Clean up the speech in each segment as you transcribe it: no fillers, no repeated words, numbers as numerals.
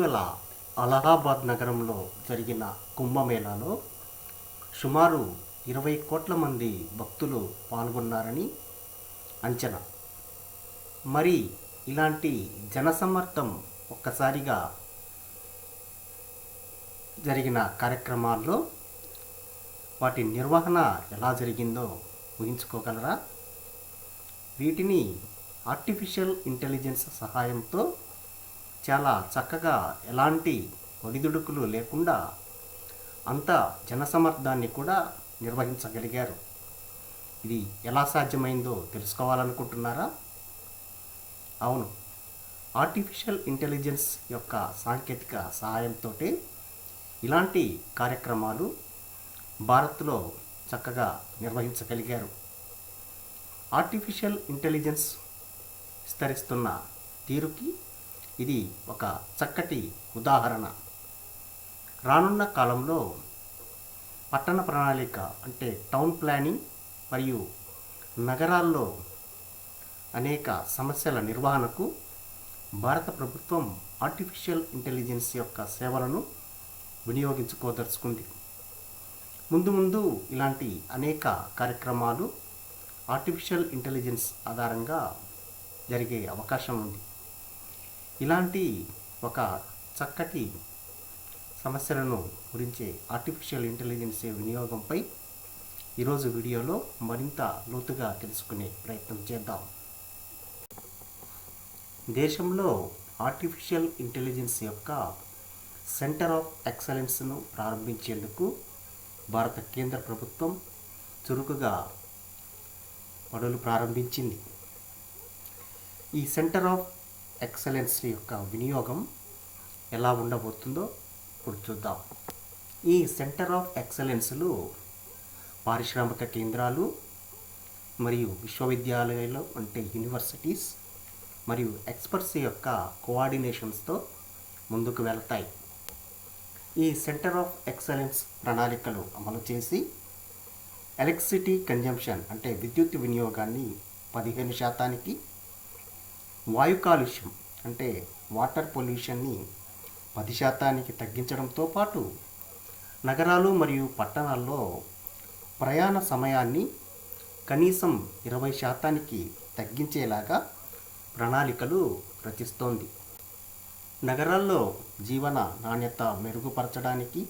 ఇటీవల అలహాబాద్ నగరంలో జరిగిన కుంభమేళాలో సుమారు 20 కోట్ల మంది భక్తులు పాల్గొన్నారని అంచనా. మరి ఇలాంటి జనసమ్మర్దం ఒక్కసారిగా జరిగిన కార్యక్రమాల్లో వాటి నిర్వహణ ఎలా జరిగిందో ఊహించుకోగలరా? వీటిని ఆర్టిఫిషియల్ ఇంటెలిజెన్స్ సహాయంతో చాలా చక్కగా ఎలాంటి ఒడిదుడుకులు లేకుండా అంత జనసమర్థాన్ని కూడా నిర్వహించగలిగారు. ఇది ఎలా సాధ్యమైందో తెలుసుకోవాలనుకుంటున్నారా? అవును, ఆర్టిఫిషియల్ ఇంటెలిజెన్స్ యొక్క సాంకేతిక సహాయంతో ఇలాంటి కార్యక్రమాలు భారత్లో చక్కగా నిర్వహించగలిగారు. ఆర్టిఫిషియల్ ఇంటెలిజెన్స్ విస్తరిస్తున్న తీరుకి ఇది ఒక చక్కటి ఉదాహరణ. రానున్న కాలంలో పట్టణ ప్రణాళిక అంటే టౌన్ ప్లానింగ్ మరియు నగరాల్లో అనేక సమస్యల నిర్వహణకు భారత ప్రభుత్వం ఆర్టిఫిషియల్ ఇంటెలిజెన్స్ యొక్క సేవలను వినియోగించుకోదలుచుకుంది. ముందు ఇలాంటి అనేక కార్యక్రమాలు ఆర్టిఫిషియల్ ఇంటెలిజెన్స్ ఆధారంగా జరిగే అవకాశం ఉంది. ఇలాంటి ఒక చక్కటి సమస్యలను గురించే ఆర్టిఫిషియల్ ఇంటెలిజెన్స్ వినియోగంపై ఈరోజు వీడియోలో మరింత లోతుగా తెలుసుకునే ప్రయత్నం చేద్దాం. దేశంలో ఆర్టిఫిషియల్ ఇంటెలిజెన్స్ యొక్క సెంటర్ ఆఫ్ ఎక్సలెన్స్ను ప్రారంభించేందుకు భారత కేంద్ర ప్రభుత్వం చురుకుగా పనులు ప్రారంభించింది. ఈ సెంటర్ ఆఫ్ ఎక్సలెన్స్ యొక్క వినియోగం ఎలా ఉండబోతుందో ఇప్పుడు చూద్దాం. ఈ సెంటర్ ఆఫ్ ఎక్సలెన్స్లు పారిశ్రామిక కేంద్రాలు మరియు విశ్వవిద్యాలయాలు అంటే యూనివర్సిటీస్ మరియు ఎక్స్పర్ట్స్ యొక్క కోఆర్డినేషన్స్తో ముందుకు వెళ్తాయి. ఈ సెంటర్ ఆఫ్ ఎక్సలెన్స్ ప్రణాళికలు అమలు చేసి ఎలక్ట్రిసిటీ కన్జంప్షన్ అంటే విద్యుత్ వినియోగాన్ని 15%, వాయు కాలుష్యం అంటే వాటర్ పొల్యూషన్ని 10% తగ్గించడంతో పాటు నగరాలు మరియు పట్టణాల్లో ప్రయాణ సమయాన్ని కనీసం 20% తగ్గించేలాగా ప్రణాళికలు రచిస్తోంది. నగరాల్లో జీవన నాణ్యత మెరుగుపరచడానికి,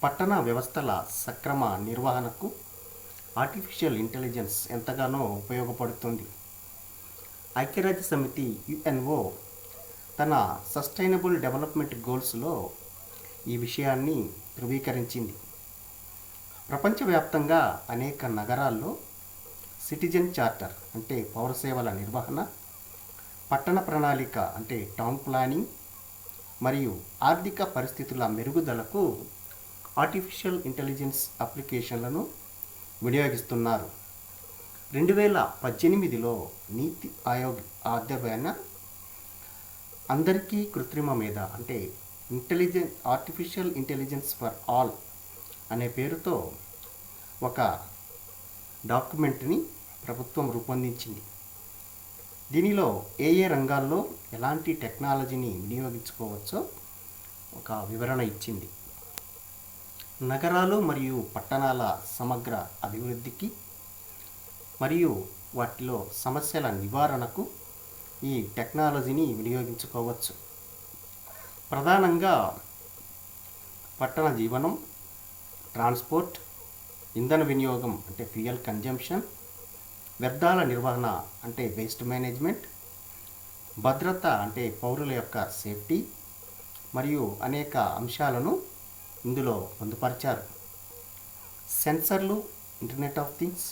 పట్టణ వ్యవస్థల సక్రమ నిర్వహణకు ఆర్టిఫిషియల్ ఇంటెలిజెన్స్ ఎంతగానో ఉపయోగపడుతుంది. ఐక్యరాజ్య సమితి యుఎన్ఓ తన సస్టైనబుల్ డెవలప్మెంట్ గోల్స్లో ఈ విషయాన్ని ధృవీకరించింది. ప్రపంచవ్యాప్తంగా అనేక నగరాల్లో సిటిజన్ చార్టర్ అంటే పౌర సేవల నిర్వహణ, పట్టణ ప్రణాళిక అంటే టౌన్ ప్లానింగ్ మరియు ఆర్థిక పరిస్థితుల మెరుగుదలకు ఆర్టిఫిషియల్ ఇంటెలిజెన్స్ అప్లికేషన్లను వినియోగిస్తున్నారు. 2018లో నీతి ఆయోగ్ ఆధ్వర్యాన అందరికీ కృత్రిమ మేధ అంటే ఆర్టిఫిషియల్ ఇంటెలిజెన్స్ ఫర్ ఆల్ అనే పేరుతో ఒక డాక్యుమెంట్ని ప్రభుత్వం రూపొందించింది. దీనిలో ఏ రంగాల్లో ఎలాంటి టెక్నాలజీని వినియోగించుకోవచ్చో ఒక వివరణ ఇచ్చింది. నగరాలు మరియు పట్టణాల సమగ్ర అభివృద్ధికి మరియు వాటిలో సమస్యల నివారణకు ఈ టెక్నాలజీని వినియోగించుకోవచ్చు. ప్రధానంగా పట్టణ జీవనం, ట్రాన్స్పోర్ట్, ఇంధన వినియోగం అంటే ఫ్యూయల్ కన్జంప్షన్, వ్యర్థాల నిర్వహణ అంటే వేస్ట్ మేనేజ్మెంట్, భద్రత అంటే పౌరుల యొక్క సేఫ్టీ మరియు అనేక అంశాలను ఇందులో పొందుపరిచారు. సెన్సర్లు, ఇంటర్నెట్ ఆఫ్ థింగ్స్,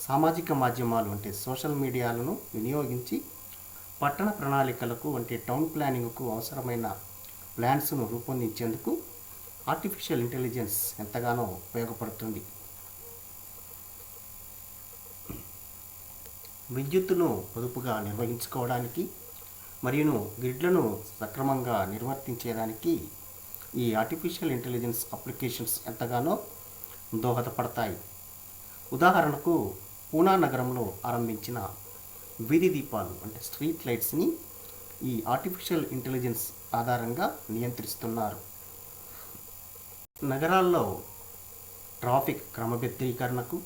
సామాజిక మాధ్యమాలు అంటే సోషల్ మీడియాలను వినియోగించి పట్టణ ప్రణాళికలకు అంటే టౌన్ ప్లానింగ్కు అవసరమైన ప్లాన్స్ను రూపొందించేందుకు ఆర్టిఫిషియల్ ఇంటెలిజెన్స్ ఎంతగానో ఉపయోగపడుతుంది. విద్యుత్తును పొదుపుగా నిర్వహించుకోవడానికి మరియు గ్రిడ్లను సక్రమంగా నిర్వర్తించేదానికి ఈ ఆర్టిఫిషియల్ ఇంటెలిజెన్స్ అప్లికేషన్స్ ఎంతగానో దోహదపడతాయి. ఉదాహరణకు పూనా నగరంలో ఆరంభించిన వీధి దీపాలు అంటే స్ట్రీట్ లైట్స్ని ఈ ఆర్టిఫిషియల్ ఇంటెలిజెన్స్ ఆధారంగా నియంత్రిస్తున్నారు. నగరాల్లో ట్రాఫిక్ క్రమబద్ధీకరణకు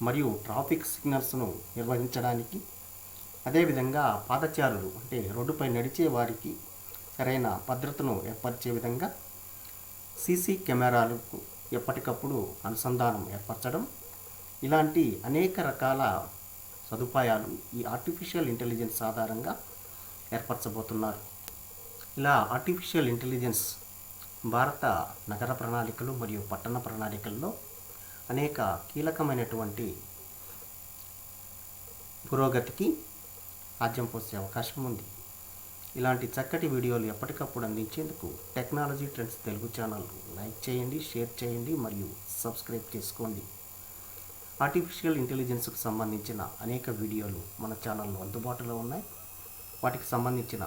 మరియు ట్రాఫిక్ సిగ్నల్స్ను నిర్వహించడానికి, అదేవిధంగా పాదచారులు అంటే రోడ్డుపై నడిచే వారికి సరైన భద్రతను ఏర్పరిచే విధంగా సీసీ కెమెరాలకు ఎప్పటికప్పుడు అనుసంధానం ఏర్పరచడం, ఇలాంటి అనేక రకాల సదుపాయాలు ఈ ఆర్టిఫిషియల్ ఇంటెలిజెన్స్ ఆధారంగా ఏర్పరచబోతున్నారు. ఇలా ఆర్టిఫిషియల్ ఇంటెలిజెన్స్ భారత నగర ప్రణాళికలు మరియు పట్టణ ప్రణాళికల్లో అనేక కీలకమైనటువంటి పురోగతికి ఆజ్యం పోసే అవకాశం ఉంది. ఇలాంటి చక్కటి వీడియోలు ఎప్పటికప్పుడు అందించేందుకు technology trends Telugu channel like చేయండి, షేర్ చేయండి మరియు సబ్స్క్రైబ్ చేసుకోండి. ఆర్టిఫిషియల్ ఇంటెలిజెన్స్కు సంబంధించిన అనేక వీడియోలు మన ఛానల్లో అందుబాటులో ఉన్నాయి. వాటికి సంబంధించిన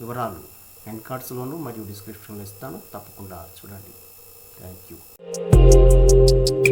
వివరాలు ఎండ్ కార్డ్స్లోను మరియు డిస్క్రిప్షన్లో ఇస్తాను. తప్పకుండా చూడండి. Thank you.